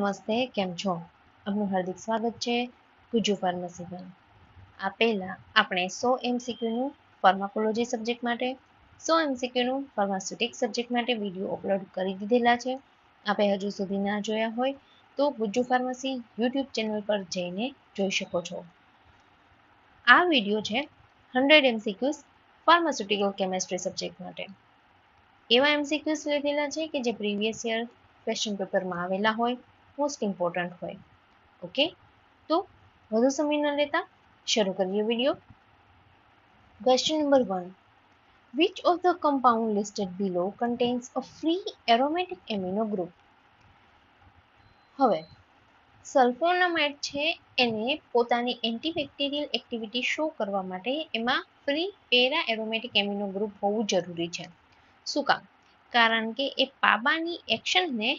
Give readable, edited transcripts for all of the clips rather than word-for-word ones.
નમસ્તે, કેમ છો? આપનું હાર્દિક સ્વાગત છે ગુજુ ફાર્મસી પર. આ પહેલા આપણે 100 MCQનું ફાર્માકોલોજી સબ્જેક્ટ માટે 100 MCQનું ફાર્માસ્યુટિક સબ્જેક્ટ માટે વિડીયો અપલોડ કરી દીધેલા છે. આપણે હજુ સુધી ના જોયા હોય તો ગુજુ ફાર્મસી યુટ્યુબ ચેનલ પર જઈને જોઈ શકો છો. આ વિડીયો છે 100 MCQs ફાર્માસ્યુટિકલ કેમેસ્ટ્રી સબ્જેક્ટ માટે. એવા MCQs લીધેલા છે કે જે પ્રીવિયસ યર ક્વેશ્ચન પેપરમાં આવેલા હોય, મોસ્ટ ઇમ્પોર્ટન્ટ હોય. ઓકે, તો વધુ સમય ન લેતા શરૂ કરીએ video. Question number 1. Which of the compound listed below contains a free aromatic amino group? હવે સલ્ફોનામાઇડ છે એને પોતાની એન્ટીબેક્ટેરિયલ એક્ટિવિટી શો કરવા માટે એમાં free para aromatic amino group હોવું જરૂરી છે. શું કામ? કારણ કે એ પાબાની એક્શનને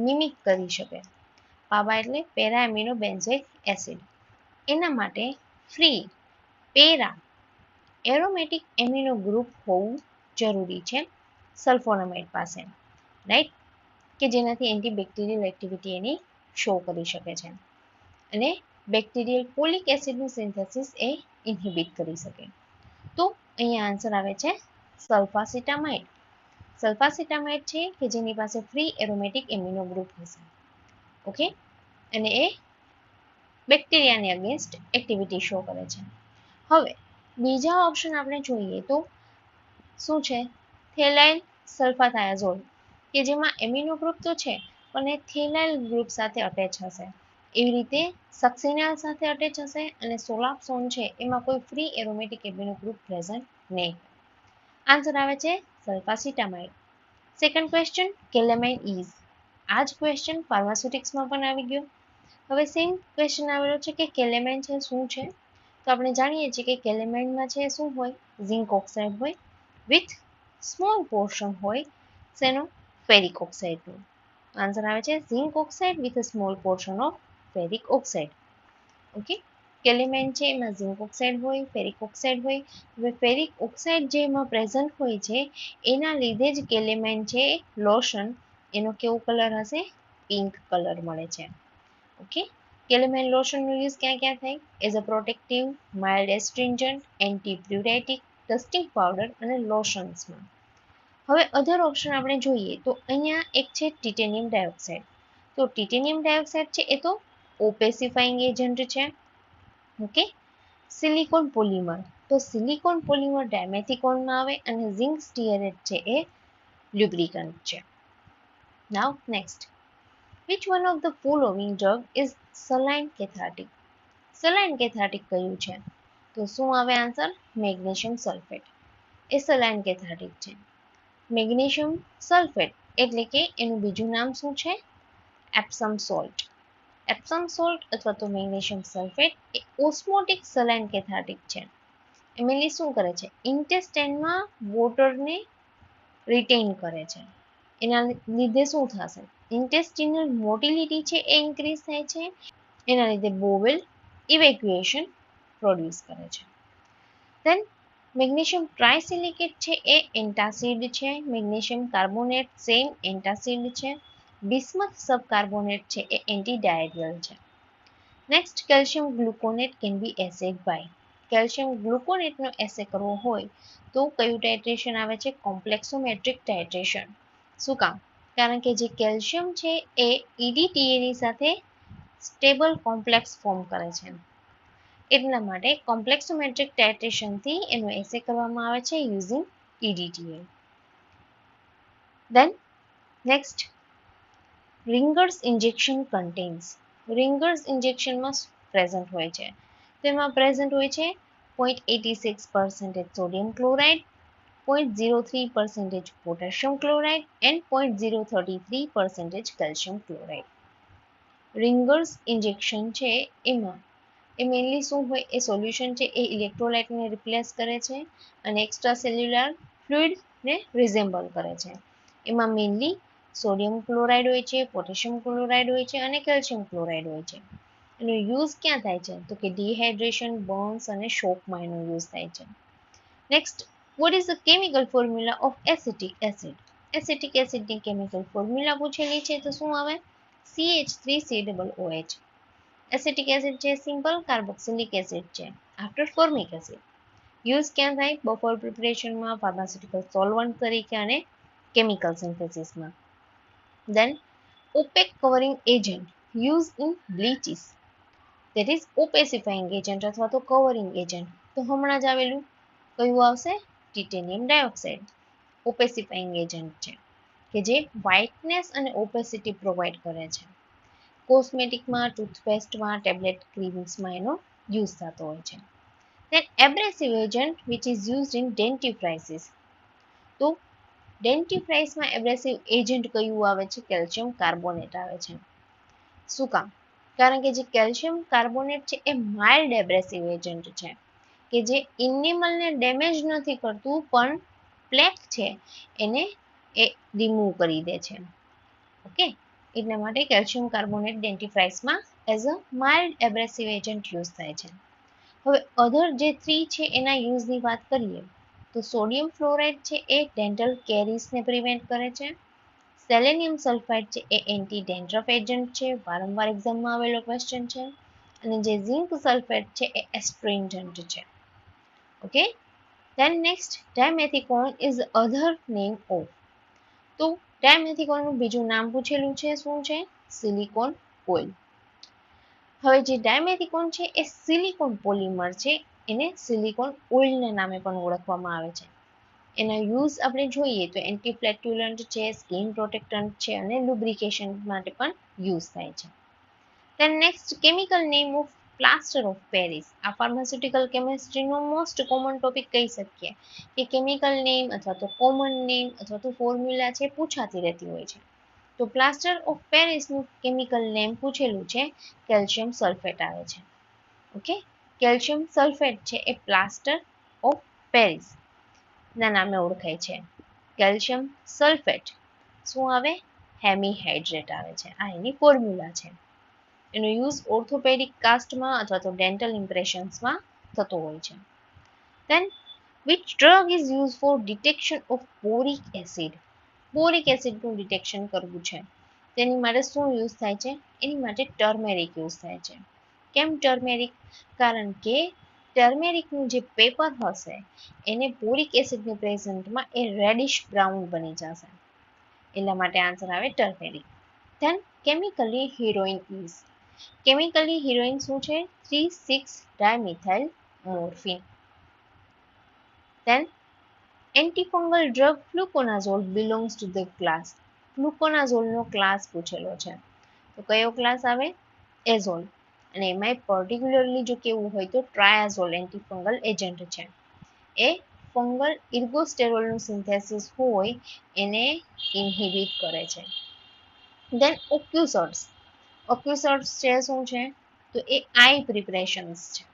મિમિક કરી શકે. પાબા એટલે પેરા એમિનો બેન્ઝોઇક એસિડ. એના માટે free para aromatic amino group હોવું જરૂરી છે સલ્ફોનામાઇડ પાસે, રાઈટ? કે જેનાથી એન્ટીબેક્ટેરિયલ એક્ટિવિટી એની શો કરી શકે છે અને બેક્ટેરિયલ પોલિક એસિડનું સિન્થેસિસ એ ઇન્હિબિટ કરી શકે. તો અહીંયા આન્સર આવે છે સલ્ફાસિટામાઇડ. સલ્ફાસિટામાઇડ છે કે જેની પાસે ફ્રી એરોમેટિક એમિનો ગ્રુપ હશે. ઓકે, અને એ બેક્ટેરિયાની અગેન્સ્ટ એક્ટિવિટી શો કરે છે. હવે બીજા ઓપ્શન આપણે જોઈએ તો શું છે? થેલાઇલ સલ્ફાથાયાઝોલ, કે જેમાં એમિનો ગ્રુપ તો છે પણ એ થેલાઇલ ગ્રુપ સાથે અટેચ હશે. એવી રીતે સક્સિનાલ સાથે અટેચ હશે અને સોલાપ્સોન છે એમાં કોઈ free aromatic amino group present નહીં. આન્સર આવે છે sulphacetamide. Second question, calamine is. આ જ ક્વેશ્ચન ફાર્માસ્યુટિક્સમાં પણ આવી ગયો. હવે સેમ ક્વેશ્ચન આવેલો છે કે કેલેમાઇન છે શું છે? તો આપણે જાણીએ છીએ કે કેલેમાઇનમાં છે શું હોય? ઝિંક ઓક્સાઇડ હોય વિથ સ્મોલ પોર્શન હોય શેનો? ફેરિક ઓક્સાઇડનું. આન્સર આવે છે zinc oxide with a small portion of ferric oxide. Okay, calamine છે એમાં ઝિંક ઓક્સાઇડ હોય, ફેરિક ઓક્સાઇડ હોય. હવે ફેરિક ઓક્સાઇડ જે એમાં પ્રેઝન્ટ હોય છે એના લીધે જ કેલેમાઇન છે લોશન એનો કેવો કલર હશે? પિંક કલર મળે છે. ઓકે, કેલેમાઇન લોશનનો યુઝ ક્યાં ક્યાં થાય? As a protective, mild astringent, antipyretic, dusting powder અને લોશન્સમાં. હવે અધર ઓપ્શન આપણે જોઈએ તો અહીંયા એક છે ટિટેનિયમ ડાયોક્સાઇડ. તો ટિટેનિયમ ડાયોક્સાઇડ છે એ તો ઓપેસિફાઈંગ એજન્ટ છે. ઓકે, સિલિકોન પોલિમર, તો સિલિકોન પોલિમર ડાયમેથિકોનમાં આવે અને ઝિંક સ્ટીયરેટ છે એ લ્યુબ્રિકન્ટ છે. નાઉ next, which one of the following drug is saline cathartic? saline cathartic કયું છે? તો શું આવે આન્સર? મેગ્નેશિયમ સલ્ફેટ એ saline cathartic છે. મેગ્નેશિયમ સલ્ફેટ એટલે કે એનું બીજું નામ શું છે? Epsom salt. એપ્સમ સોલ્ટ અથવા તો મેગ્નેશિયમ સલ્ફેટ એ ઓસ્મોટિક saline cathartic છે. એમએલઈ શું કરે છે? ઇન્ટેસ્ટાઇનમાં વોટરને રિટેઇન કરે છે. એના લીધે શું થશે? ઇન્ટેસ્ટિનલ મોટિલિટી છે એ ઇન્ક્રીઝ થાય છે. એના લીધે બોવેલ ઇવેક્યુએશન પ્રોડ્યુસ કરે છે. દેન મેગ્નેશિયમ ટ્રાયસિલિકેટ છે એ એન્ટાસિડ છે. મેગ્નેશિયમ કાર્બોનેટ સેમ એન્ટાસિડ છે. બિસ્મથ સબકાર્બોનેટ છે એ એન્ટીડાયરિયલ છે. Next, calcium gluconate can be assayed by. Calcium ગ્લુકોનેટનો એસે કરવો હોય તો કયું ટાઇટ્રેશન આવે છે? Complexometric titration. શું કામ? કારણ કે જે કેલ્શિયમ છે એ EDTA સાથે સ્ટેબલ કોમ્પ્લેક્સ ફોર્મ કરે છે. એટલા માટે કોમ્પ્લેક્સોમેટ્રિક ટાઇટ્રેશનથી એનો એસે કરવામાં આવે છે using EDTA. Then next, Ringer's injection contains. Ringer's ઇન્જેક્શનમાં પ્રેઝન્ટ હોય છે. તો એમાં પ્રેઝન્ટ હોય છે 0.86% sodium chloride, 0.03% potassium chloride and 0.033% calcium chloride. Ringer's injection છે એમાં એ મેઇનલી શું હોય? એ સોલ્યુશન છે એ ઇલેક્ટ્રોલાઇટને રિપ્લેસ કરે છે અને એક્સ્ટ્રા સેલ્યુલર ફ્લુઇડને રિઝેમ્બલ કરે છે. એમાં મેઇનલી સોડિયમ ક્લોરાઇડ હોય છે, પોટેશિયમ ક્લોરાઇડ હોય છે અને કેલ્શિયમ ક્લોરાઇડ હોય છે. એનો યુઝ ક્યાં થાય છે? તો કે ડિહાઇડ્રેશન, બર્ન્સ અને શોકમાં એનો યુઝ થાય છે. Next, what is the chemical formula of acetic acid? Acetic એસિડની કેમિકલ ફોર્મ્યુલા પૂછેલી છે તો શું આવે? CH3COOH. એસિટિક એસિડ છે સિમ્પલ કાર્બોક્સિલિક એસિડ છે આફ્ટર ફોર્મિક એસિડ. યુઝ ક્યાં થાય? બફર પ્રિપરેશનમાં, ફાર્માસ્યુટિકલ સોલ્વન્ટ તરીકે અને કેમિકલ સિન્થેસિસમાં. Then opaque covering agent used in bleaches, that is opacifying agent અથવા તો કવરિંગ એજન્ટ. તો હમણાં જ આવેલું કયું આવશે? ટિટેનિયમ ડાયોક્સાઇડ ઓપેસિફાઈંગ એજન્ટ છે કે જે વ્હાઇટનેસ અને ઓપેસિટી પ્રોવાઈડ કરે છે. કોસ્મેટિકમાં, ટૂથપેસ્ટમાં, ટેબ્લેટ ક્રીમ્સમાં એનો યુઝ થતો હોય છે. Then abrasive agent which is used in dentifrices. તો ડેન્ટિફ્રાઈસમાં એબ્રેસિવ એજન્ટ કયું આવે છે? કેલ્શિયમ કાર્બોનેટ આવે છે. શું કામ? કારણ કે જે કેલ્શિયમ કાર્બોનેટ છે એ માઇલ્ડ એબ્રેસિવ એજન્ટ છે કે જે ઇનેમલને ડેમેજ નથી કરતું પણ પ્લેક છે એને એ રિમૂવ કરી દે છે. ઓકે, એટલા માટે કેલ્શિયમ કાર્બોનેટ ડેન્ટિફ્રાઈસમાં as a mild abrasive agent use થાય છે. હવે અધર જે 3 છે એના યુઝની વાત કરીએ તો સોડિયમ ફ્લોરાઇડ છે એ ડેન્ટલ કેરીસને પ્રિવેન્ટ કરે છે. સેલેનિયમ સલ્ફાઇડ છે એ એન્ટી ડેન્ડ્રફ એજન્ટ છે, વારંવાર એક્ઝામમાં આવેલો ક્વેશ્ચન છે. અને જે ઝિંક સલ્ફેટ છે એ એસ્ટ્રિન્જન્ટ છે. Okay, then next dimethicone is other name of. તો ડાયમેથિકોનનું બીજું નામ પૂછેલું છે, શું છે? Silicone oil. હવે જે ડાયમેથિકોન છે એ સિલિકોન પોલિમર છે, એને સિલિકોન ઓઇલના નામે પણ ઓળખવામાં આવે છે. એના યુઝ આપણે જોઈએ તો એન્ટીફ્લેટ્યુલન્ટ છે, સ્કિન પ્રોટેક્ટન્ટ છે અને લુબ્રિકેશન માટે પણ યુઝ થાય છે. Then next chemical name of plaster of Paris. આ ફાર્માસ્યુટિકલ કેમિસ્ટ્રીનો મોસ્ટ કોમન ટોપિક કહી શકીએ કે કેમિકલ નેમ અથવા તો કોમન નેમ અથવા તો ફોર્મ્યુલા છે પૂછાતી રહેતી હોય છે. તો પ્લાસ્ટર ઓફ પેરિસનું કેમિકલ નેમ પૂછેલું છે, કેલ્શિયમ સલ્ફેટ આવે છે. ઓકે, કેલ્શિયમ સલ્ફેટ છે એ પ્લાસ્ટર ઓફ પેરિસ ના નામે ઓળખાય છે. કેલ્શિયમ સલ્ફેટ શું આવે? હેમીહાઇડ્રેટ આવે છે. આ એની ફોર્મ્યુલા છે. એનો યુઝ ઓર્થોપેડિક કાસ્ટમાં અથવા તો ડેન્ટલ ઇમ્પ્રેશન્સમાં થતો હોય છે. Then which drug is used for detection of boric acid? Boric એસિડનું ડિટેક્શન કરવું છે તેની માટે શું યુઝ થાય છે? એની માટે ટર્મેરિક યુઝ થાય છે. કેમ ટર્મેરિક? કારણ કે ટર્મેરિકનું જે પેપર હશે એને બોરિક એસિડની પ્રેઝન્ટમાં એ રેડિશ બ્રાઉન બની જશે. એટલા માટે આન્સર આવે turmeric. Then chemically heroin is. Chemically heroin શું છે? 3,6-dimethyl morphine. Then antifungal drug fluconazole belongs to the class. ફ્લુકોનાઝોલનો ક્લાસ પૂછેલો છે તો કયો ક્લાસ આવે? એઝોલ. અને એમાંય પર્ટિક્યુલરલી જો કેવું હોય તો ટ્રાયાઝોલ એન્ટીફંગલ એજન્ટ છે. એ ફંગલ ઇર્ગોસ્ટેરોલનું સિન્થેસિસ હોય એને ઇન્હિબિટ કરે છે. ધેન ઓક્યુસર્ટ્સ. ઓક્યુસર્ટ્સ છે શું છે? તો એ આઈ પ્રિપરેશન્સ છે.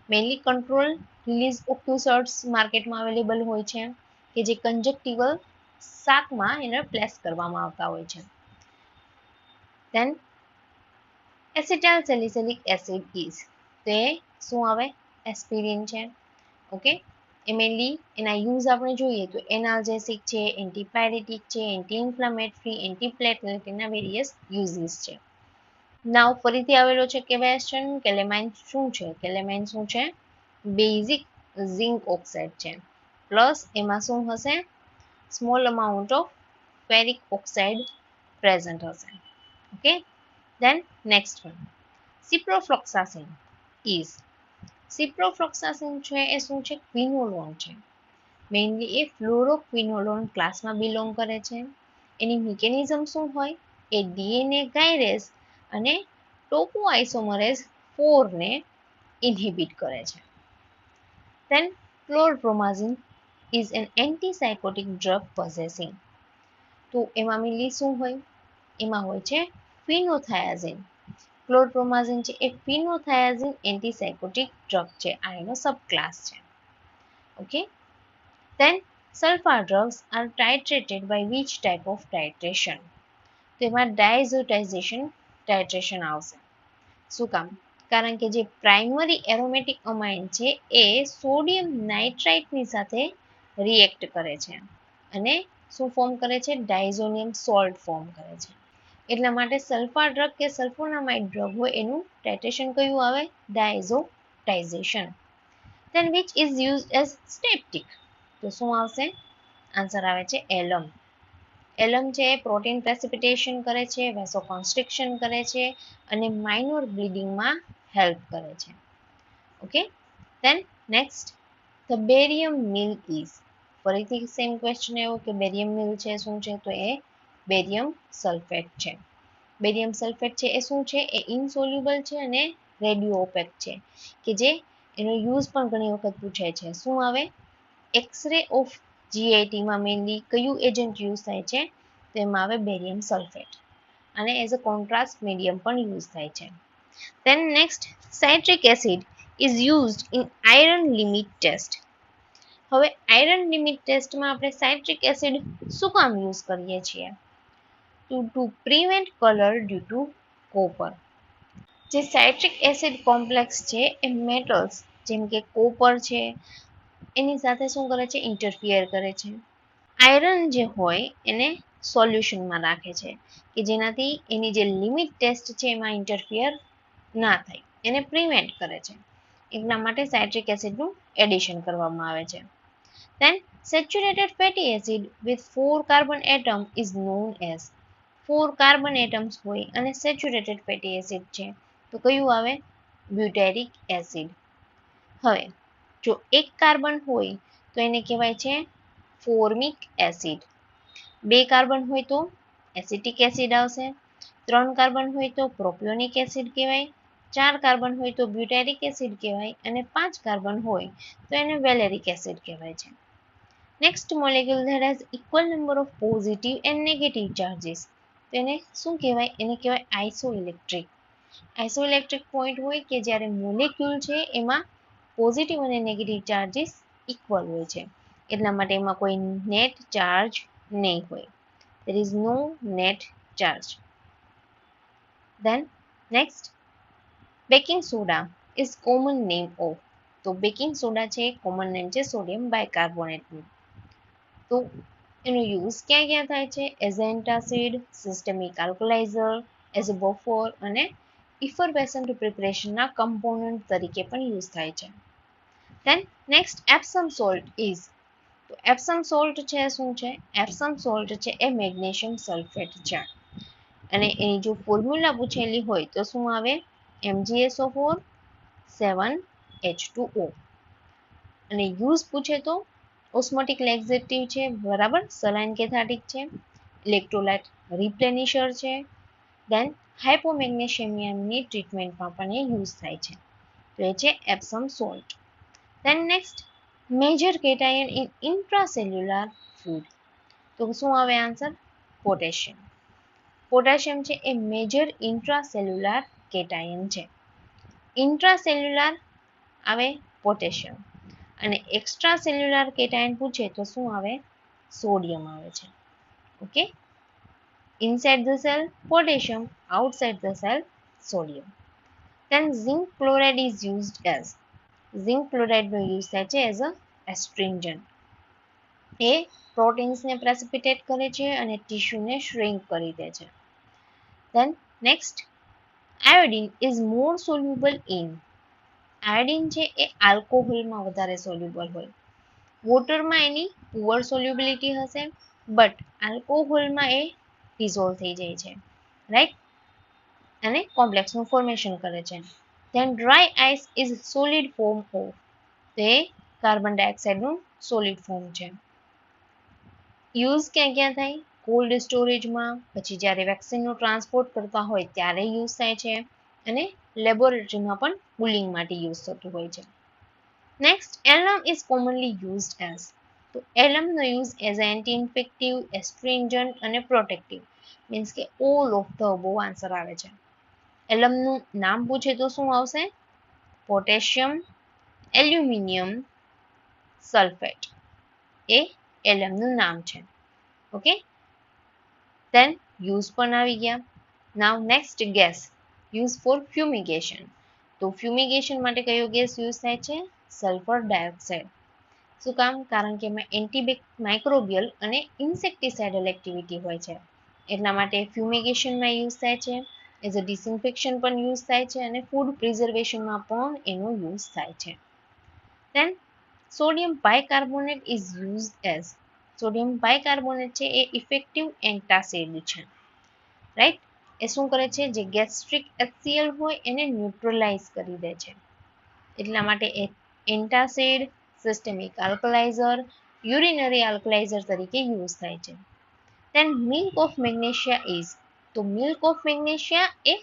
મેઇનલી કંટ્રોલ રિલીઝ ઓક્યુસર્ટ્સ માર્કેટમાં અવેલેબલ હોય છે કે જે કંજક્ટિવલ શાકમાં એને પ્લેસ કરવામાં આવતા હોય છે. Then acetyl salicylic acid is. તો એ શું આવે? એસ્પિરિન છે. ઓકે, એ મેઇનલી એના યુઝ આપણે જોઈએ તો એનાલ્જેસિક છે, એન્ટીપાયરેટિક છે, એન્ટી ઇન્ફ્લામેટરી, એન્ટીપ્લેટલેટ એના વેરિયસ યુઝીસ છે. નાવ ફરીથી આવેલો છે ક્વેશ્ચન, કેલેમાઇન શું છે? કેલેમાઇન શું છે? બેઝિક ઝિંક ઓક્સાઇડ છે. પ્લસ એમાં શું હશે? Small amount of ferric oxide present હશે. Okay, then next one ciprofloxacin is. Ciprofloxacin છે એ શું છે? ક્વિનોલોન છે. મેઇનલી એ ફ્લોરોક્વિનોલોન ક્લાસમાં બિલોંગ કરે છે. એની મિકેનિઝમ શું હોય? એ ડીએનએ ગાયરેસ અને ટોપોઆઇસોમરેઝ 4 ને ઇન્હિબિટ કરે છે. Then chlorpromazine is an antipsychotic drug possessing. તો એમાં મેઇનલી શું હોય? એમાં હોય છે ફિનોથાયાઝિન. ક્લોરપ્રોમાઝિન છે એ ફિનોથાયાઝિન એન્ટીસાયકોટિક ડ્રગ છે. આ એનો સબક્લાસ છે. Okay, then sulfar drugs are titrated by which type of titration? તો એમાં ડાયઝોટાઇઝેશન ટાઇટ્રેશન આવશે. શું કામ? કારણ કે જે પ્રાઇમરી એરોમેટિક અમાઇન છે એ સોડિયમ નાઇટ્રાઇટની સાથે રિએક્ટ કરે છે અને શું ફોર્મ કરે છે? ડાયઝોનિયમ સોલ્ટ ફોર્મ કરે છે. એટલા માટે સલ્ફા ડ્રગ કે સલ્ફોનામાઇડ ડ્રગ હોય એનું ટાઇટ્રેશન કયું આવે? ડાયઝોટાઇઝેશન. Then which is used as styptic? તો શું આવશે? આન્સર આવે છે એલમ. એલમ છે પ્રોટીન પ્રેસિપિટેશન કરે છે, વેસોકોન્સ્ટ્રિક્શન કરે છે અને માઇનોર બ્લીડિંગમાં હેલ્પ કરે છે. Okay, then next the barium meal is. ફરીથી સેમ ક્વેશ્ચન આવ્યો કે બેરિયમ મિલ છે શું છે? તો એ બેરિયમ સલ્ફેટ છે. બેરિયમ સલ્ફેટ છે એ શું છે? એ ઇનસોલ્યુબલ છે અને રેડિયો ઓપેક છે કે જે એનો યુઝ પણ ઘણી વખત પૂછાય છે. શું આવે? એક્સરે ઓફ જીઆઈટીમાં મેઇનલી કયું એજન્ટ યુઝ થાય છે? તો એમાં આવે બેરિયમ સલ્ફેટ અને એઝ અ કોન્ટ્રાસ્ટ મીડિયમ પણ યુઝ થાય છે. Then next citric acid is used in iron limit test. હવે આયરન લિમિટ ટેસ્ટમાં આપણે સાઇટ્રિક એસિડ શું કામ યુઝ કરીએ છીએ? To prevent colour due to copper. જે સાઇટ્રિક એસિડ કોમ્પ્લેક્સ છે એ મેટલ્સ જેમ કે કોપર છે એની સાથે શું કરે છે? ઇન્ટરફિયર કરે છે. આયરન જે હોય એને સોલ્યુશનમાં રાખે છે કે જેનાથી એની જે લિમિટ ટેસ્ટ છે એમાં ઇન્ટરફિયર ના થાય, એને પ્રિવેન્ટ કરે છે. એટલા માટે સાઇટ્રિક એસિડનું એડિશન કરવામાં આવે છે. Then saturated fatty acid with 4 carbon atom is known as. 4 carbon atoms હોય અને સેચ્યુરેટેડ ફેટી એસિડ છે તો કયું આવે? Butyric acid. હવે જો એક કાર્બન હોય તો એને કહેવાય છે ફોર્મિક એસિડ. 2 કાર્બન હોય તો એસિટિક એસિડ આવશે. 3 કાર્બન હોય તો પ્રોપિયોનિક એસિડ કહેવાય. 4 કાર્બન હોય તો બ્યુટેરિક એસિડ કહેવાય અને 5 કાર્બન હોય તો એને વેલેરિક એસિડ કહેવાય છે. Next molecule that has equal number of positive and negative charges. તો એને શું કહેવાય? એને કહેવાય આઇસોઇલેક્ટ્રિક. આઇસોઇલેક્ટ્રિક પોઈન્ટ હોય કે જ્યારે મોલેક્યુલ છે એમાં પોઝિટિવ અને નેગેટિવ ચાર્જીસ ઇક્વલ હોય છે. એટલા માટે એમાં કોઈ નેટ ચાર્જ નહીં હોય. There is no net charge. Then next baking soda is common name of. તો બેકિંગ સોડા છે કોમન નેમ છે સોડિયમ બાયકાર્બોનેટનું. તો એનો યુઝ ક્યાં ક્યાં થાય છે? As a antacid, systemic alkaliser, as a buffer અને ઇફરવેસન્ટ પ્રિપરેશનના કમ્પોનન્ટ તરીકે પણ યુઝ થાય છે. Then next Epsom salt is. તો એપ્સમ સોલ્ટ છે શું છે? એપ્સમ સોલ્ટ છે એ મેગ્નેશિયમ સલ્ફેટ છે અને એની જો ફોર્મ્યુલા પૂછેલી હોય તો શું આવે? MgSO4 7H2O. અને યુઝ પૂછે તો ઓસ્મોટિક લેક્ઝેટિવ છે, બરાબર, સલાઇન કેથાર્ટિક છે, ઇલેક્ટ્રોલાઇટ રિપ્લેનિશર છે, દેન હાઇપોમેગ્નેશિયમિયાની ટ્રીટમેન્ટમાં પણ એ યુઝ થાય છે. તો એ છે Epsom salt. Then next major cation in intracellular food. તો શું આવે આન્સર? પોટેશિયમ. પોટેશિયમ છે એ મેજર ઇન્ટ્રાસેલ્યુલર કેટાયન છે. ઇન્ટ્રાસેલ્યુલર આવે પોટેશિયમ અને એક્સ્ટ્રા સેલ્યુલર કેટાયન પૂછે તો શું આવે? સોડિયમ આવે છે. Okay, inside the cell potassium, outside the cell sodium. Then zinc chloride is used as. Zinc ક્લોરાઇડનો યુઝ થાય છે એઝ અ એસ્ટ્રિંજન્ટ. એ પ્રોટીન્સને પ્રેસિપિટેટ કરે છે અને ટિશ્યુને શ્રિંક કરી દે છે. Then next iodine is more soluble in. Iodine છે એ આલ્કોહોલમાં વધારે સોલ્યુબલ હોય. વોટરમાં એની પુઅર સોલ્યુબિલિટી હશે બટ આલ્કોહોલમાં એ ડિઝોલ્વ થઈ જાય છે, રાઈટ, અને કોમ્પ્લેક્સનું ફોર્મેશન કરે છે. Then dry ice is solid form of. તે કાર્બન ડાયોક્સાઇડનું સોલિડ ફોર્મ છે. યુઝ ક્યાં ક્યાં થાય? કોલ્ડ સ્ટોરેજમાં, પછી જ્યારે વેક્સિનનું ટ્રાન્સપોર્ટ કરતા હોય ત્યારે યુઝ થાય છે અને લેબોરેટરીમાં પણ કુલિંગ માટે યુઝ થતું હોય છે. Next alum is commonly used as. તો એલમનો use as a anti infective, astringent અને પ્રોટેક્ટિવ. મીન્સ કે all of the above answer આવે છે. એલમનું નામ પૂછે તો શું આવશે? Potassium aluminium sulphate. એ એલમનું નામ છે. ઓકે, ધેન યુઝ પણ આવી ગયા. Now next gas use for fumigation. તો ફ્યુમિગેશન માટે કયો ગેસ યુઝ થાય છે? Sulphur dioxide. શું કામ? કારણ કે એમાં માઇક્રોબિયલ અને ઇન્સેક્ટિસાઇડલ એક્ટિવિટી હોય છે. એટલા માટે ફ્યુમિગેશનમાં યુઝ થાય છે, એઝ અ ડિસઇન્ફેક્શન પણ યુઝ થાય છે અને ફૂડ પ્રિઝર્વેશનમાં પણ એનો યુઝ થાય છે. Then sodium bicarbonate is use as, sodium bicarbonate છે એ ઇફેક્ટિવ એન્ટાસિડ છે, રાઈટ. એ શું કરે છે, જે ગેસ્ટ્રિક HCl હોય એને ન્યુટ્રલાઇઝ કરી દે છે. એટલા માટે એ એન્ટાસિડ, સિસ્ટેમિક આલ્કલાઇઝર, યુરિનરી આલ્કલાઇઝર તરીકે યુઝ થાય છે. Then milk of magnesia is, તો milk of magnesia A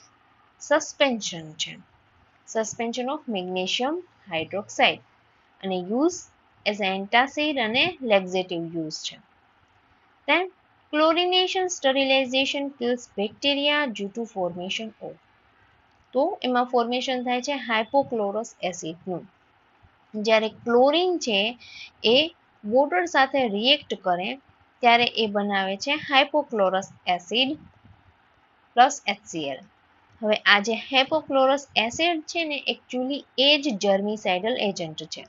suspension છે, સસ્પેન્શન ઓફ મેગ્નેશિયમ હાઇડ્રોક્સાઇડ, અને યુઝ એઝ એન્ટાસિડ અને લેક્ઝેટિવ યુઝ છે. Then chlorination sterilization kills bacteria due to formation of, તો એમાં ફોર્મેશન થાય છે હાઇપોક્લોરસ એસિડનું. જ્યારે ક્લોરીન છે એ વોટર સાથે રિએક્ટ કરે ત્યારે એ બનાવે છે હાઇપોક્લોરસ એસિડ પ્લસ HCl. હવે આ જે હાઇપોક્લોરસ એસિડ છે ને એકચ્યુઅલી એ જ જર્મિસાઇડલ એજન્ટ છે.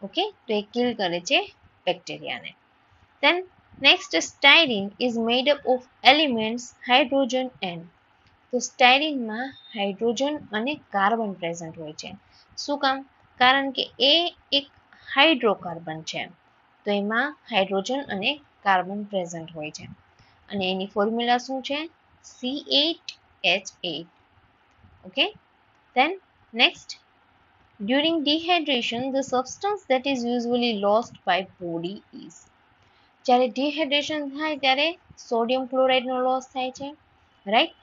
ઓકે, તો એ કિલ કરે છે બેક્ટેરિયાને. Then next, styrene is made up of elements hydrogen and, તો સ્ટાયરીનમાં હાઇડ્રોજન અને કાર્બન પ્રેઝન્ટ હોય છે. શું કામ? કારણ કે એ એક હાઇડ્રોકાર્બન છે, તો એમાં હાઇડ્રોજન અને કાર્બન પ્રેઝન્ટ હોય છે. અને એની ફોર્મ્યુલા શું છે? C8H8. Okay, then next, during dehydration the substance that is usually lost by body is, જ્યારે ડિહાઇડ્રેશન થાય ત્યારે સોડિયમ ક્લોરાઇડનો લોસ થાય છે, રાઈટ.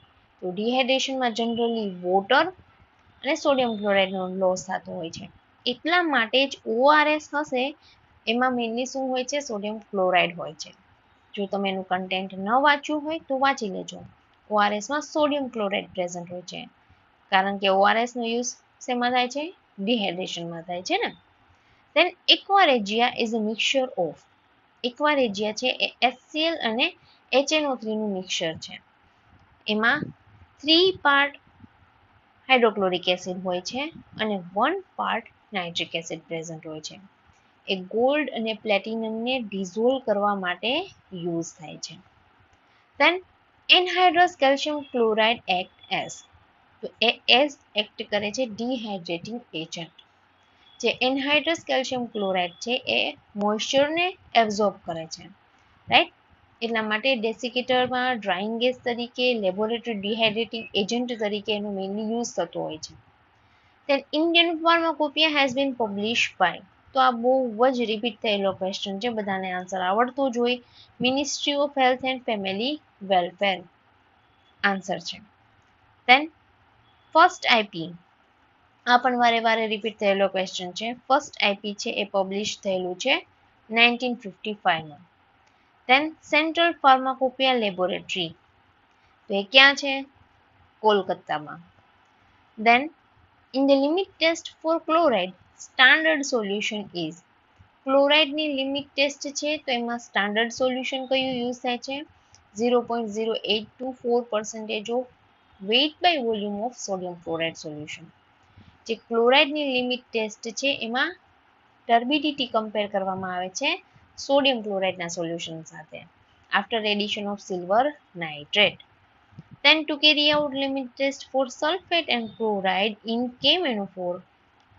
તો ડિહાઇડ્રેશનમાં જનરલી વોટર અને સોડિયમ ક્લોરાઇડનો લોસ થતો હોય છે. એટલા માટે જ ORS હશે એમાં મેઇનલી શું હોય છે? સોડિયમ ક્લોરાઇડ હોય છે. જો તમે એનું કન્ટેન્ટ ન વાંચ્યું હોય તો વાંચી લેજો. ORSમાં સોડિયમ ક્લોરાઇડ પ્રેઝન્ટ હોય છે, કારણ કે ORSનો યુઝ શેમાં થાય છે? ડિહાઇડ્રેશનમાં થાય છે ને. Then aquaregia is a mixture of, એક્વારેજિયા છે એ HCl અને HNO3 નું મિક્સર છે. એમાં 3 પાર્ટ હાઇડ્રોક્લોરિક એસિડ હોય છે અને 1 પાર્ટ નાઇટ્રિક એસિડ પ્રેઝન્ટ હોય છે. એ ગોલ્ડ અને પ્લેટિનમને ડિઝોલ્વ કરવા માટે યુઝ થાય છે. Then anhydrous calcium chloride act as, તો એ એઝ એક્ટ કરે છે ડિહાઇડ્રેટિંગ એજન્ટ. જે એનહાઇડ્રસ કેલ્શિયમ ક્લોરાઇડ છે એ મોઇશ્ચરને એબ્ઝોર્બ કરે છે, રાઈટ. એટલા માટે ડેસિકેટરમાં ડ્રાઇંગ ગેસ તરીકે, લેબોરેટરી ડિહાઇડ્રેટિંગ એજન્ટ તરીકે એનો મેઇનલી યુઝ થતો હોય છે. Then Indian Pharmacopoeia has been published by, તો આ બહુ જ રિપીટ થયેલો ક્વેશ્ચન છે, બધાને આન્સર આવડતો જ હોય. Ministry of health and family welfare answer છે. Then ફર્સ્ટ IP, આ પણ વારે વારે રિપીટ થયેલો ક્વેશ્ચન છે. ફર્સ્ટ IP છે એ પબ્લિશ થયેલું છે 1955માં. Then સેન્ટ્રલ ફાર્માકોપિયા લેબોરેટરી, તો એ ક્યાં છે? કોલકાતામાં. Then in the limit test for chloride standard solution is, ક્લોરાઇડની લિમિટ ટેસ્ટ છે તો એમાં સ્ટાન્ડર્ડ સોલ્યુશન કયું યુઝ થાય છે? 0.0824% of weight by volume of sodium chloride solution. જે ક્લોરાઇડની લિમિટ ટેસ્ટ છે એમાં ટર્બિડિટી કમ્પેર કરવામાં આવે છે સોડિયમ ક્લોરાઇડના સોલ્યુશન સાથે after addition of silver nitrate. Then to carry out limit test for sulfate and chloride in KMnO4,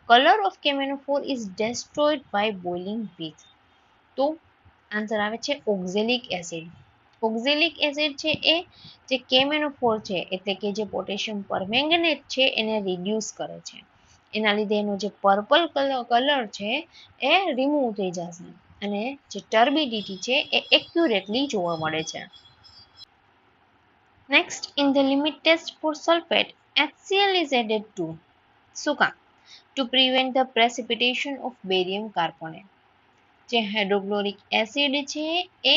color of KMnO4 is destroyed by boiling with, તો answer આવે છે oxalic acid. Oxalic acid છે એ જે KMnO4 છે એટલે કે જે potassium permanganate છે એને રિડ્યુસ કરે છે. એના લીધે એનો જે પર્પલ કલર છે એ રિમૂવ થઈ જશે અને જે ટર્બિડિટી છે એ એક્યુરેટલી જોવા મળે છે. Next, in the limit test for sulfate, HCl is added to, શું કામ? To prevent the precipitation of barium carbonate. જે હાઇડ્રોક્લોરિક એસિડ છે એ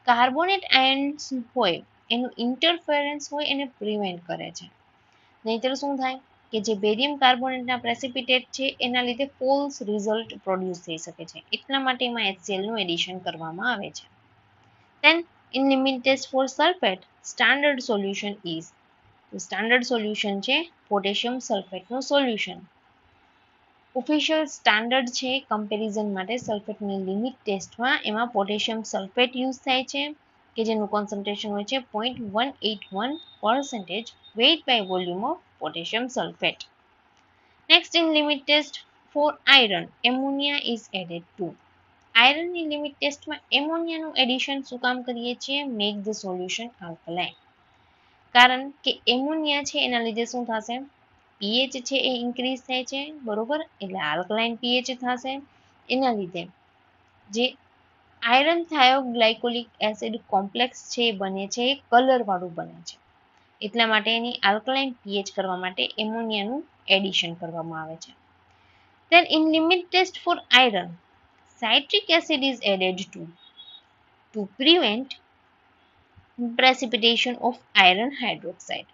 કાર્બોનેટ આયન્સ હોય એનું ઇન્ટરફેરન્સ હોય એને પ્રિવેન્ટ કરે છે. નહીતર શું થાય કે જે બેરિયમ કાર્બોનેટના પ્રેસિપિટેટ છે એના લીધે ફોલ્સ રિઝલ્ટ પ્રોડ્યુસ થઈ શકે છે. એટલા માટે એમાં HCl નું એડિશન કરવામાં આવે છે. Then in limit test for sulfate, standard solution is, તો સ્ટાન્ડર્ડ સોલ્યુશન છે પોટેશિયમ સલ્ફેટનું સોલ્યુશન. ઓફિશિયલ સ્ટાન્ડર્ડ છે કમ્પેરિઝન માટે સલ્ફેટની લિમિટ ટેસ્ટમાં એમાં પોટેશિયમ સલ્ફેટ યુઝ થાય છે કે જેનું કોન્સન્ટ્રેશન હોય છે 0.181% weight by volume of potassium sulfate. Next in limit test for iron, ammonia is added to. આયરનની લિમિટ ટેસ્ટમાં એમોનિયાનું એડિશન શું કામ કરીએ છીએ? Make the solution alkaline. કારણ કે એમોનિયા છે એના લીધે શું થશે? પીએચ છે એ ઇન્ક્રીઝ થાય છે, બરોબર, એટલે આલ્કલાઇન પીએચ થશે. એના લીધે જે આયરન થાયોગ્લાયકોલિક એસિડ કોમ્પ્લેક્સ છે એ બને છે એ કલર વાળું બને છે. એટલા માટે એની આલ્કલાઇન પીએચ કરવા માટે એમોનિયાનું એડિશન કરવામાં આવે છે. Then in limit test for iron, citric acid is added to prevent precipitation of iron hydroxide.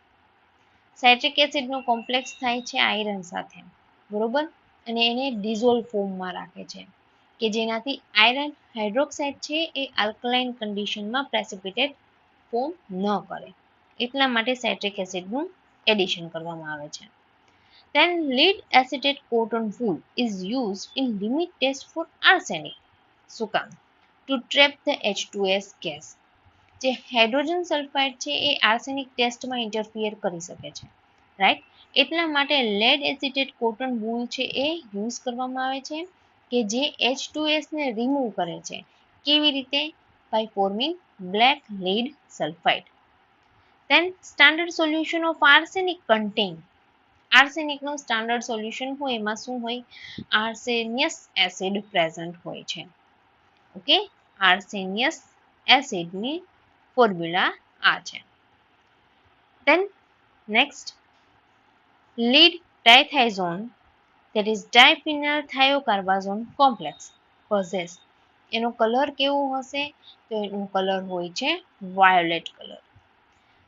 Citric એસિડનો કોમ્પ્લેક્સ થાય છે આયરન સાથે, બરોબર, અને એને ડિઝોલ્વ ફોર્મમાં રાખે છે કે જેનાથી આયરન હાઇડ્રોક્સાઇડ છે એ આલ્કલાઇન કન્ડિશનમાં પ્રેસિપિટેટ ફોર્મ ન કરે. એટલા માટે સાઇટ્રિક એસિડનું એડિશન કરવામાં આવે છે. Then lead acetate cotton wool is used in limit test for arsenic. શું કામ? To trap the H2S gas. જે હાઇડ્રોજન સલ્ફાઇડ છે એ આર્સેનિક ટેસ્ટમાં ઇન્ટરફિયર કરી શકે છે, રાઈટ? એટલા માટે લેડ એસિટેટ કોટન વૂલ છે એ યુઝ કરવામાં આવે છે કે જે H2S ને રિમૂવ કરે છે. કેવી રીતે? By forming black lead sulphide. Then standard solution of arsenic contain. આર્સેનિકનું સ્ટાન્ડર્ડ સોલ્યુશન હોય એમાં શું હોય? આર્સેનિયસ એસિડ પ્રેઝન્ટ હોય છે. ઓકે, આર્સેનિયસ એસિડની ફોર્મ્યુલા આ છે. Then next, lead dithiazone, that is diphenyl thiocarbazone complex possess. એનો કલર કેવો હશે? તો એનો કલર હોય છે વાયોલેટ કલર.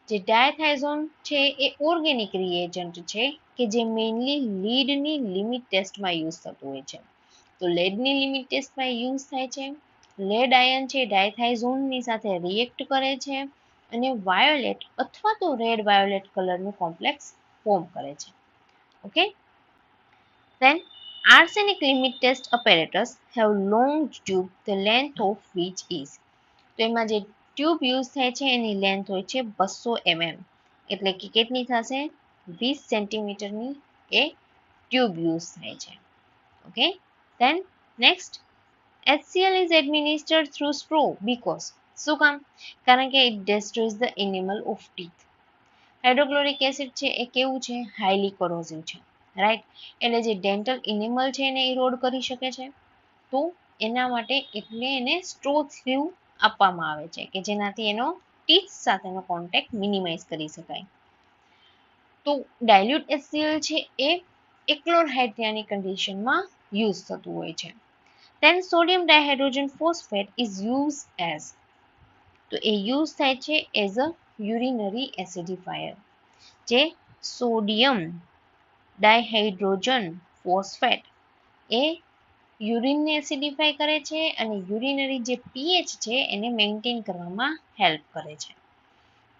જે ડાયથાઇઝોન છે એ ઓર્ગેનિક રિએજન્ટ છે કે જે મેઇનલી લીડની લિમિટ ટેસ્ટમાં યુઝ થતું હોય છે. તો લેડની લિમિટ ટેસ્ટમાં યુઝ થાય છે. લેડ આયન છે ડાયથાઇઝોનની સાથે રિએક્ટ કરે છે અને વાયોલેટ અથવા તો રેડ વાયોલેટ કલરનું કોમ્પ્લેક્સ ફોર્મ કરે છે. Okay, then arsenic limit test apparatus have long tube the length of which is. તો એમાં જે ટ્યુબ યુઝ થાય છે એની લેન્થ હોય છે 200 mm, એટલે કે કેટલી થશે? 20 સેન્ટીમીટરની એ ટ્યુબ યુઝ થાય છે. Okay, then next, HCl is administered through straw because. શું કામ? કારણ કે it destroys the enamel of teeth. Hydrochloric acid છે એ કેવું છે? હાઈલી કોરોઝિવ છે, રાઈટ? એટલે જે ડેન્ટલ ઇનેમલ છે એને ઇરોડ કરી શકે છે. તો એના માટે એટલે એને સ્ટ્રો થ્રુ આપવામાં આવે છે કે જેનાથી એનો ટીથ સાથેનો કોન્ટેક્ટ મિનિમાઇઝ કરી શકાય. તો ડાયલ્યુટ HCl છે એ એક્લોરહાઇડ્રિયાની કન્ડિશનમાં યુઝ થતું હોય છે. Then sodium dihydrogen phosphate is used as. તો એ યુઝ થાય છે એઝ અ યુરિનરી એસિડિફાયર. જે સોડિયમ ડાયહાઇડ્રોજન ફોસ્ફેટ એ યુરિનને એસિડિફાય કરે છે અને યુરિનરી જે પીએચ છે એને મેન્ટેન કરવામાં હેલ્પ કરે છે.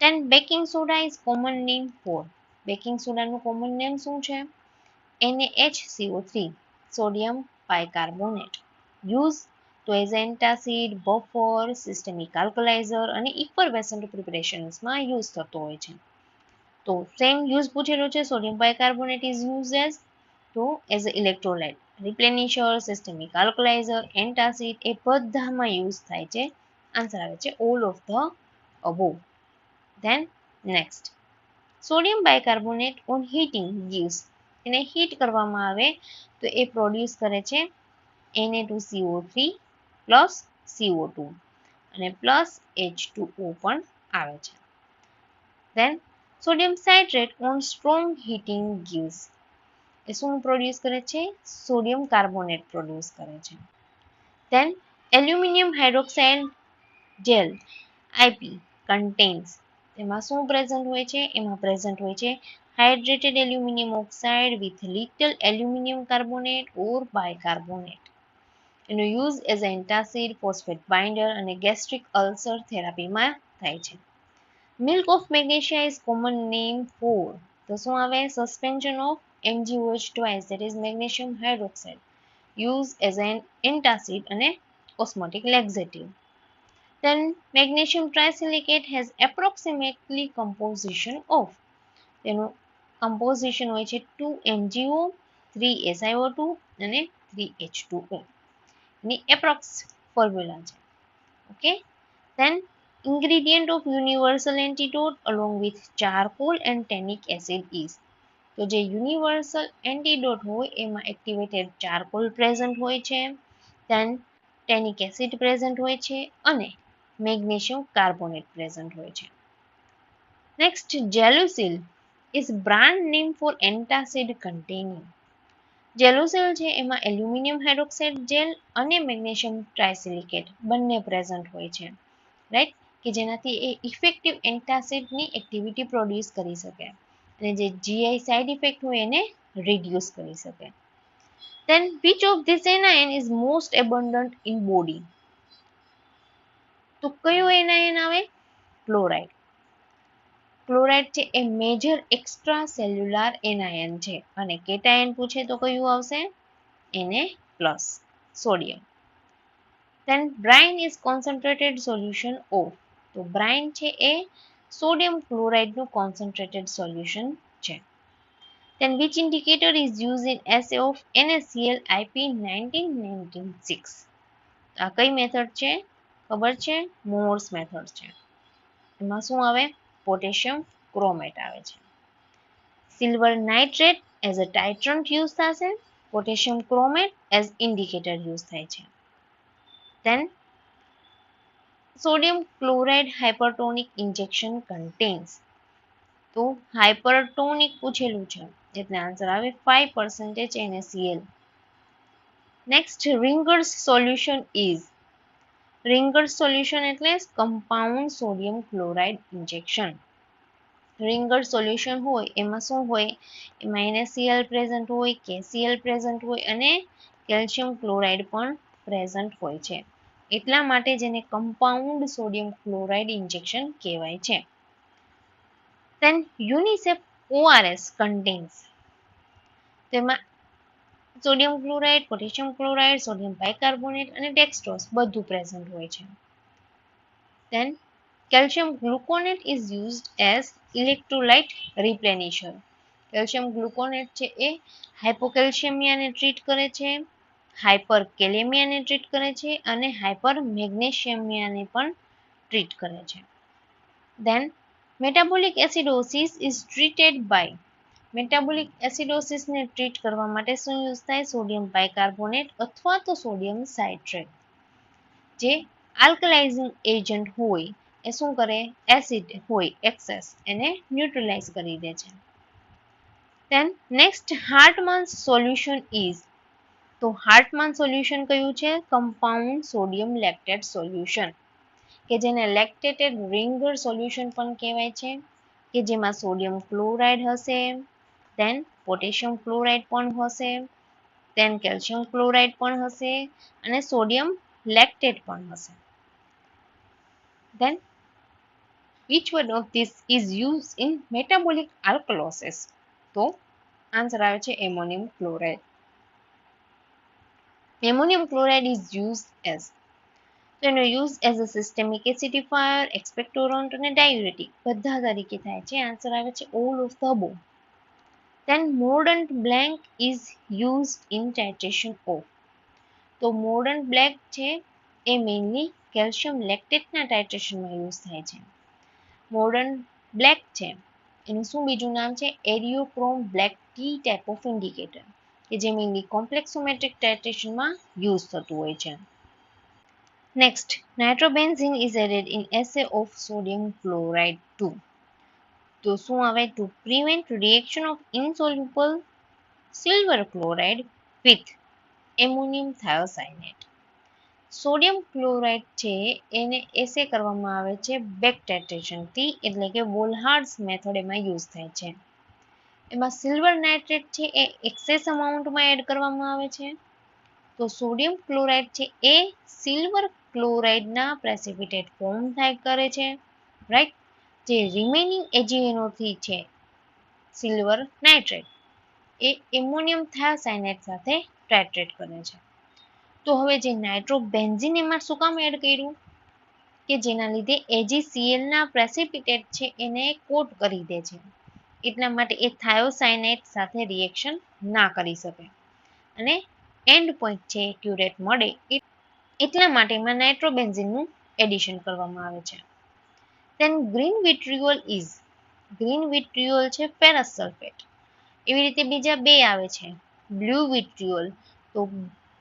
Then baking soda is common name for. Baking સોડાનું કોમન નેમ શું છે? NaHCO3, sodium bicarbonate. યુઝ તો as antacid, buffer, systemic alkaliser અને ઇફરવેસન્ટ પ્રિપરેશન્સમાં યુઝ થતો હોય છે. તો સેમ યુઝ પૂછેલો છે. Sodium bicarbonate is use as તો as a electrolyte, replenisher, systemic alkaliser, antacid એ બધામાં યુઝ થાય છે. આન્સર આવે છે all of the above. Then next, sodium bicarbonate on heating gives. એને હીટ કરવામાં આવે તો એ પ્રોડ્યુસ કરે છે Na2CO3 પ્લસ CO2 અને પ્લસ H2O પણ આવે છે. Then sodium citrate on strong heating gives. એ શું પ્રોડ્યુસ કરે છે? સોડિયમ કાર્બોનેટ પ્રોડ્યુસ કરે છે. Then aluminium hydroxide gel IP contains. એમાં શું પ્રેઝન્ટ હોય છે? એમાં પ્રેઝન્ટ હોય છે hydrated aluminium oxide with little aluminium carbonate or bicarbonate. એનો use as antacid, phosphate binder અને ગેસ્ટ્રિક અલ્સર થેરાપીમાં થાય છે. Milk of magnesia is common name for. તો શું આવે? Suspension of MgOH twice, that is magnesium hydroxide, use as an antacid અને osmotic laxative. Then magnesium trisilicate has approximately composition of, તેનું composition હોય છે 2MgO 3SiO2 અને 3H2O. ની approx formula છે. Okay. Then ingredient of universal antidote along with charcoal and tannic acid is, તો જે universal antidote હોય એમાં એક્ટિવેટેડ ચારકોલ પ્રેઝન્ટ હોય છે, then ટેનિક એસિડ પ્રેઝન્ટ હોય છે અને મેગ્નેશિયમ કાર્બોનેટ પ્રેઝન્ટ હોય છે. નેક્સ્ટ, Gelusil is brand name for antacid containing. Gelusil છે એમાં એલ્યુમિનિયમ હાઇડ્રોક્સાઇડ જેલ અને મેગ્નેશિયમ ટ્રાયસિલિકેટ બંને પ્રેઝન્ટ હોય છે, રાઈટ, કે જેનાથી એ ઇફેક્ટિવ એન્ટાસિડની એક્ટિવિટી પ્રોડ્યુસ કરી શકે અને જે જીઆઈ સાઇડ ઇફેક્ટ હોય એને રિડ્યુસ કરી શકે. Then which of this anion is most abundant in body? તો કયો એનાયન આવે? ક્લોરાઇડ. ક્લોરાઇડ છે એ મેજર એક્સ્ટ્રા સેલ્યુલાર એનાયન છે અને કેટાયન પૂછે તો કયું આવશે? Na+, sodium. Then brine is concentrated solution of, તો brine છે એ સોડિયમ ક્લોરાઇડનું concentrated solution છે. Then which indicator is used in assay of NaCl IP 1996? આ કઈ મેથડ છે? ખબર છે? મોર્સ મેથડ છે. એમાં શું આવે? પોટેશિયમ ક્રોમેટ આવે છે. Silver nitrate as a titrant use થશે, potassium chromate as indicator use થાય છે. Then sodium chloride hypertonic injection contains, તો હાઇપરટોનિક પૂછેલું છે એટલે આન્સર આવે 5% NaCl. Next, Ringer's solution is, Ringer's solution એટલે compound sodium chloride injection. Ringer's solution હોય એમાં શું હોય? એમાં NaCl પ્રેઝન્ટ હોય, KCl પ્રેઝન્ટ હોય અને કેલ્શિયમ ક્લોરાઇડ પણ પ્રેઝન્ટ હોય છે. એટલા માટે જેને કમ્પાઉન્ડ સોડિયમ ક્લોરાઇડ ઇન્જેક્શન કહેવાય છે. Then UNICEF ORS contains, તેમાં sodium chloride, potassium chloride, sodium bicarbonate અને ડેક્સ્ટ્રોઝ બધું પ્રેઝન્ટ હોય છે. Then calcium gluconate is used as electrolyte replenisher. Calcium gluconate છે એ હાઇપોકેલ્શિયમિયાને ટ્રીટ કરે છે, હાઇપરકેલેમિયાને ટ્રીટ કરે છે અને હાઇપર મેગ્નેશિયમિયાને પણ ટ્રીટ કરે છે. Then metabolic acidosis is treated by, metabolic એસિડોસિસને ટ્રીટ કરવા માટે શું યુઝ થાય? સોડિયમ બાયકાર્બોનેટ અથવા તો સોડિયમ સાઇટ્રેટ. જે આલ્કલાઇઝિંગ એજન્ટ હોય એ શું કરે? એસિડ હોય એક્સેસ એને ન્યુટ્રલાઇઝ કરી દે છે. Then next, Hartmann's solution is, તો હાર્ટમાન સોલ્યુશન કયું છે? કમ્પાઉન્ડ સોડિયમ લેક્ટેટ સોલ્યુશન, કે જેને લેક્ટેટેડ રિંગર સોલ્યુશન પણ કહેવાય છે, કે જેમાં સોડિયમ ક્લોરાઇડ હશે, then પોટેશિયમ ક્લોરાઇડ પણ હશે, then કેલ્શિયમ ક્લોરાઇડ પણ હશે અને સોડિયમ લેક્ટેટ પણ હશે. Then which one of this is used in metabolic alkalosis? તો આન્સર આવે છે ammonium chloride. Ammonium chloride is used as, તો એનો યુઝ એઝ અ સિસ્ટેમિક એસિડિફાયર, એક્સપેક્ટોરન્ટ અને ડાયુરેટિક બધા તરીકે થાય છે. આન્સર આવે છે all of the above. Then mordant blank is used in titration of, તો mordant blank છે એ મેઇનલી કેલ્શિયમ લેક્ટેટના ટાઇટ્રેશનમાં યુઝ થાય છે. mordant black છે એનું શું બીજું નામ છે? Eriochrome black T type of indicator, કે જે મેઇનલી કોમ્પ્લેક્સોમેટ્રિક ટાઇટ્રેશનમાં યુઝ થતું હોય છે. Next, nitrobenzene is added in assay of sodium chloride 2. તો શું આવે? To prevent reaction of insoluble silver chloride with ammonium thiocyanate. Sodium chloride છે એને એસે કરવામાં આવે છે બેક ટાઇટ્રેશનથી, એટલે કે વોલહાર્ડ્સ મેથડ એમાં યુઝ થાય છે. એમાં સિલ્વર નાઇટ્રેટ છે એ એક્સેસ અમાઉન્ટમાં એડ કરવામાં આવે છે. તો સોડિયમ ક્લોરાઇડ છે એ સિલ્વર ક્લોરાઇડના પ્રેસિપિટેટ ફોર્મ થાય કરે છે, રાઈટ. જે રિમેનિંગ એજીએનઓથી છે સિલ્વર નાઇટ્રેટ એ એમોનિયમ થાયોસાયનેટ સાથે ટાઇટ્રેટ કરે છે. તો હવે જે નાઇટ્રોબેન્ઝીન એમાં શું કામ એડ કર્યું? કે જેના લીધે AgCl ના પ્રેસિપિટેટ છે એને કોટ કરી દે છે. એટલા માટે એ થાયોસાયનાઇડ સાથે રિએક્શન ના કરી શકે અને એન્ડ પોઈન્ટ છે એક્યુરેટ મળે એટલા માટે એમાં નાઇટ્રોબેન્ઝીનનું એડિશન કરવામાં આવે છે. then ગ્રીન વિટ્રિયોલ ઇઝ ગ્રીન વિટ્રિયોલ છે ફેરસ સલ્ફેટ. એવી રીતે બીજા બે આવે છે બ્લુ વિટ્રિયોલ. તો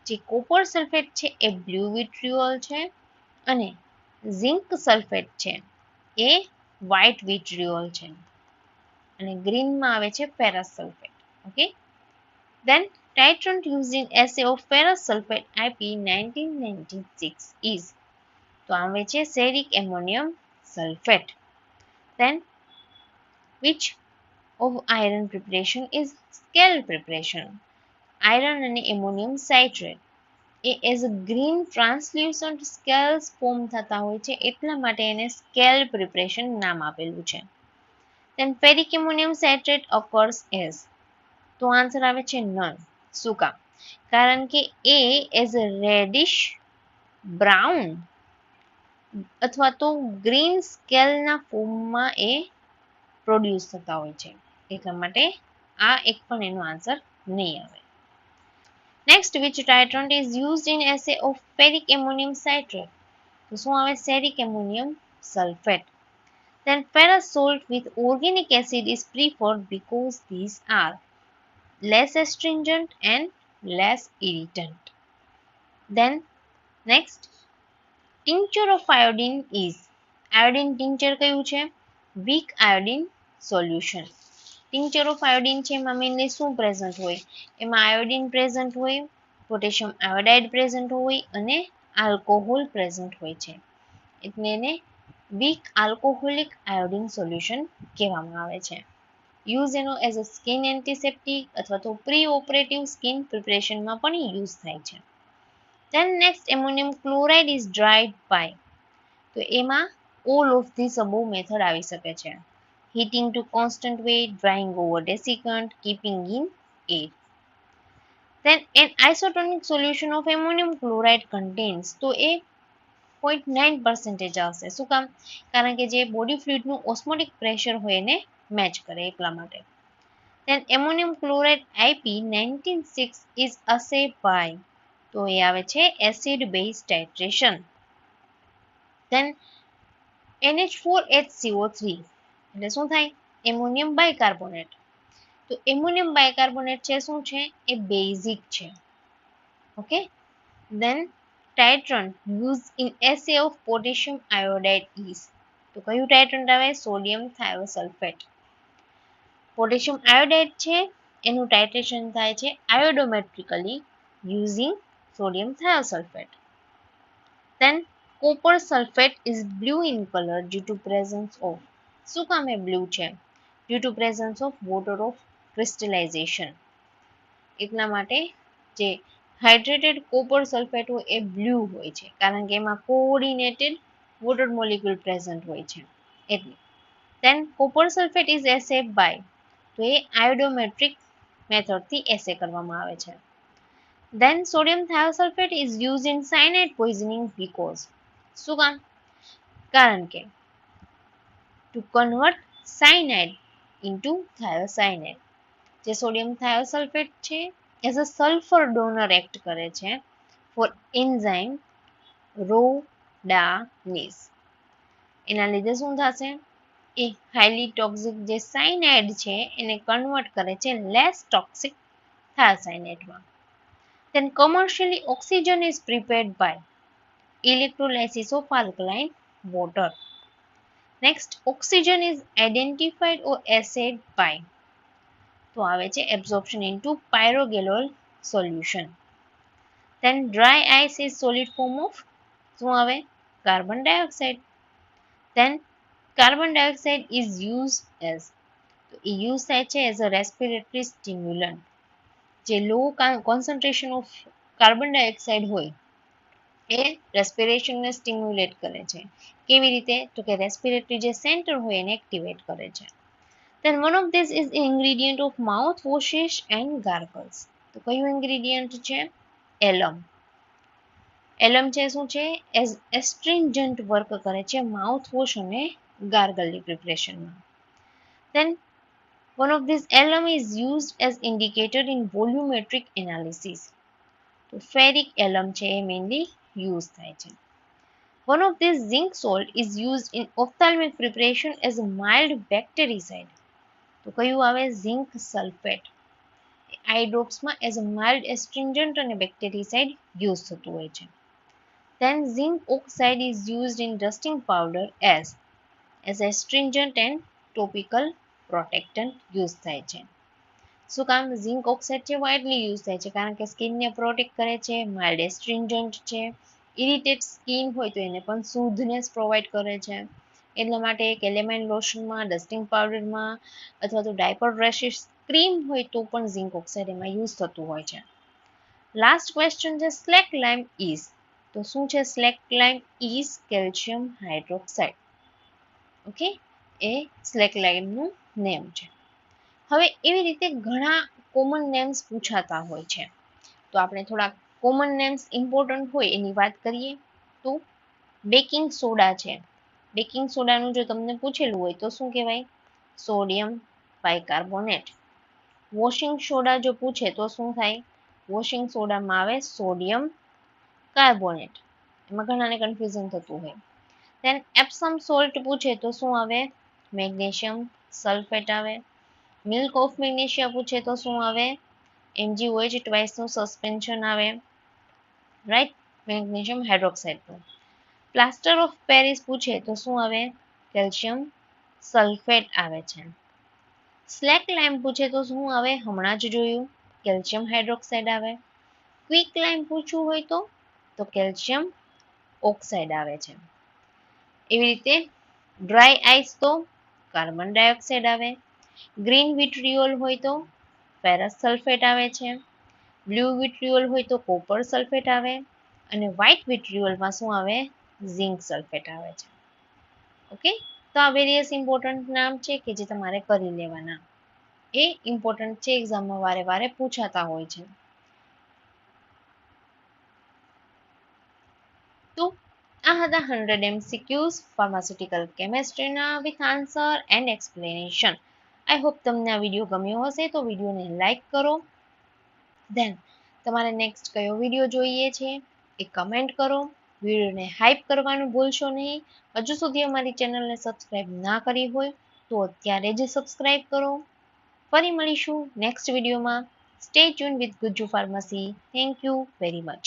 જે કોપર સલ્ફેટ છે એ બ્લુ વિટ્રિયોલ છે અને ઝિંક સલ્ફેટ છે એ વ્હાઇટ વિટ્રિયોલ છે અને ગ્રીનમાં આવે છે ferrous sulphate. Okay, then titrant used in assay of ferrous sulfate IP 1996 is તો આવે છે ceric ammonium sulphate. then which of iron preparation is scale preparation? Iron અને એમોનિયમ સાઇટ્રેટ એ as a green translucent scales form થતા હોય છે એટલા માટે એને સ્કેલ પ્રિપરેશન નામ આપેલું છે. then ferric ammonium citrate occurs as તો આન્સર આવે છે નન. શું કામ? કારણ કે એ એઝ અ રેડિશ બ્રાઉન અથવા તો ગ્રીન સ્કેલના ફોર્મમાં એ પ્રોડ્યુસ થતા હોય છે એટલા માટે આ એક પણ એનો આન્સર નહીં આવે. Next which titrant is used in assay of ferric ammonium citrate? તો શું આવે? Ceric ammonium sulphate. then ferrous salt with organic acid is preferred because these are less astringent and less irritant. then next tincture of iodine is iodine tincture કયું છે? weak iodine solution. tincture of iodine છે એમાં mainly શું present હોય? એમાં iodine present હોય, potassium iodide present હોય અને આલ્કોહોલ પ્રેઝન્ટ હોય છે એટલે એને વીક આલ્કોહોલિક આયોડિન સોલ્યુશન કહેવામાં આવે છે. યુઝ એનો એઝ અ સ્કિન એન્ટિસેપ્ટિક અથવા તો પ્રી ઓપરેટિવ સ્કિન પ્રિપરેશનમાં પણ યુઝ થાય છે. then next ammonium chloride is dried by તો એમાં all of these above method આવી શકે છે. heating to constant weight, drying over desiccant, keeping in air. then an isotonic solution of ammonium chloride contains તો એ 0.9% આવશે. શું કામ? કારણ કે જે બોડી ફ્લુઇડનું ઓસ્મોટિક પ્રેશર હોય એને મેચ કરે એટલા માટે. then ammonium chloride IP 196 is assayed by તો એ આવે છે acid base titration. then NH4HCO3 એટલે શું થાય? Ammonium bicarbonate. તો એમોનિયમ બાયકાર્બોનેટ છે શું છે? એ બેઝિક છે. Okay, then titrant used in assay of potassium iodide is તો કયું titrant આવે? Sodium thiosulphate. પોટેશિયમ આયોડાઇડ છે એનું ટાઇટ્રેશન થાય છે iodometrically using sodium thiosulphate. then copper sulfate is blue in color due to presence of શું કામ એ blue છે? due to presence of water of crystallization. એટલા માટે જે હાઇડ્રેટેડ કોપર સલ્ફેટ હોય એ બ્લુ હોય છે કારણ કે એમાં કોઓર્ડિનેટેડ વોટર મોલિક્યુલ પ્રેઝન્ટ હોય છે એટલે. then copper sulfate is assayed by તો એ આયોડોમેટ્રિક મેથડથી એસે કરવામાં આવે છે. then sodium thiosulfate is used in cyanide poisoning because શું કામ? કારણ કે to convert cyanide into thiocyanate. જે સોડિયમ થાયોસલ્ફેટ છે as a sulphur donor act કરે છે ફોર એન્ઝાઇમ રોડાનીઝ. એના લીધે શું થશે? એ હાઈલી ટોક્સિક જે સાયનાઇડ છે એને કન્વર્ટ કરે છે લેસ ટોક્સિક થાયોસાયનેટમાં. then commercially oxygen is prepared by electrolysis of alkaline water. next oxygen is identified or assayed by તો આવે છે absorption into pyroglycol solution. then dry ice is solid form of શું આવે? Carbon dioxide. then carbon dioxide is used as તો એ use થાય છે as અ respiratory સ્ટિમ્યુલન્ટ. જે લો concentration of carbon dioxide હોય એ રેસ્પિરેશનને સ્ટિમ્યુલેટ કરે છે. કેવી રીતે? તો કે રેસ્પિરેટરી જે સેન્ટર હોય એને એક્ટિવેટ કરે છે. then one of this is ingredient of mouth washes and gargles. તો કયું ઇન્ગ્રેડિયન્ટ છે? એલમ. એલમ છે શું છે એઝ એસ્ટ્રિંજન્ટ વર્ક કરે છે માઉથ વોશ અને ગાર્ગલની પ્રિપરેશનમાં. Then one of these alum is used as indicator in volumetric analysis. તો ફેરિક એલમ છે એ મેઇનલી યુઝ થાય છે. One of these zinc salt is used in ophthalmic preparation as a mild bactericide. તો કયું આવે zinc sulphate. Eye ડ્રોપ્સમાં as a mild astringent અને bactericide use થતું હોય છે. Then zinc oxide is used in dusting powder as astringent and topical protectant use થાય છે. શું કામ ઝિંક ઓક્સાઇડ છે વાઇડલી યુઝ થાય છે કારણ કે સ્કિનને પ્રોટેક્ટ કરે છે, માઇલ્ડ એસ્ટ્રિંજન્ટ છે, ઇરિટેટ સ્કિન હોય તો એને પણ સ્મૂધનેસ પ્રોવાઈડ કરે છે. એટલા માટે કેલેમાઇન લોશનમાં, ડસ્ટિંગ પાવડરમાં અથવા તો ડાયપર રેશિસ ક્રીમ હોય તો પણ ઝિંક ઓક્સાઇડ એમાં યુઝ થતું હોય છે. લાસ્ટ ક્વેશ્ચન છે સ્લેક લાઇમ ઇઝ. તો શું છે slake lime is calcium hydroxide. Okay, એ સ્લેક લાઇમનું નેમ છે. હવે એવી રીતે ઘણા કોમન નેમ્સ પૂછાતા હોય છે, તો આપણે થોડા કોમન નેમ્સ ઇમ્પોર્ટન્ટ હોય એની વાત કરીએ. તો બેકિંગ સોડા છે. બેકિંગ સોડાનું જો તમને પૂછેલું હોય તો શું કહેવાય? Sodium bicarbonate. વોશિંગ સોડા જો પૂછે તો શું થાય? વોશિંગ સોડામાં આવે સોડિયમ કાર્બોનેટ. એમાં ઘણાને કન્ફ્યુઝન થતું હોય. દેન એપ્સમ સોલ્ટ પૂછે તો શું આવે? મેગ્નેશિયમ સલ્ફેટ આવે. મિલ્ક ઓફ મેગ્નેશિયા પૂછે તો શું આવે? MgOH ટ્વાઇસનું સસ્પેન્શન આવે. રાઈટ, મેગ્નેશિયમ હાઇડ્રોક્સાઇડ પર. પ્લાસ્ટર ઓફ પેરિસ પૂછે તો શું આવે? કેલ્શિયમ સલ્ફેટ આવે છે. સ્લેક લાઇમ પૂછે તો શું આવે? હમણાં જ જોયું, કેલ્શિયમ હાઇડ્રોક્સાઇડ આવે. ક્વિક લાઇમ પૂછવું હોય તો કેલ્શિયમ ઓક્સાઇડ આવે છે. એવી રીતે ડ્રાય આઈસ તો કાર્બન ડાયોક્સાઇડ આવે. ગ્રીન વિટ્રિયોલ હોય તો ફેરસ સલ્ફેટ આવે છે. બ્લુ વિટ્રિયોલ હોય તો કોપર સલ્ફેટ આવે. અને વ્હાઇટ વિટ્રિયોલમાં શું આવે? ઝિંક સલ્ફેટ આવે છે. ઓકે, તો આ વેરિયસ ઇમ્પોર્ટન્ટ નામ છે કે જે તમારે કરી લેવાના. એ ઇમ્પોર્ટન્ટ છે, એક્ઝામમાં વારે વારે પૂછાતા હોય છે. તો આ હતા 100 MCQs ફાર્માસ્યુટિકલ કેમેસ્ટ્રીના with answer and explanation. I hope તમને આ વિડીયો ગમ્યો હશે તો વિડીયોને લાઇક કરો. ધેન તમારે નેક્સ્ટ કયો વિડીયો જોઈએ છે એ કમેન્ટ કરો. વિડીયોને હાઇપ કરવાનું ભૂલશો નહીં. હજુ સુધી અમારી ચેનલને સબસ્ક્રાઇબ ના કરી હોય તો અત્યારે જ સબસ્ક્રાઇબ કરો. ફરી મળીશું નેક્સ્ટ વિડીયોમાં. Stay tune with Gujju pharmacy. Thank you very much.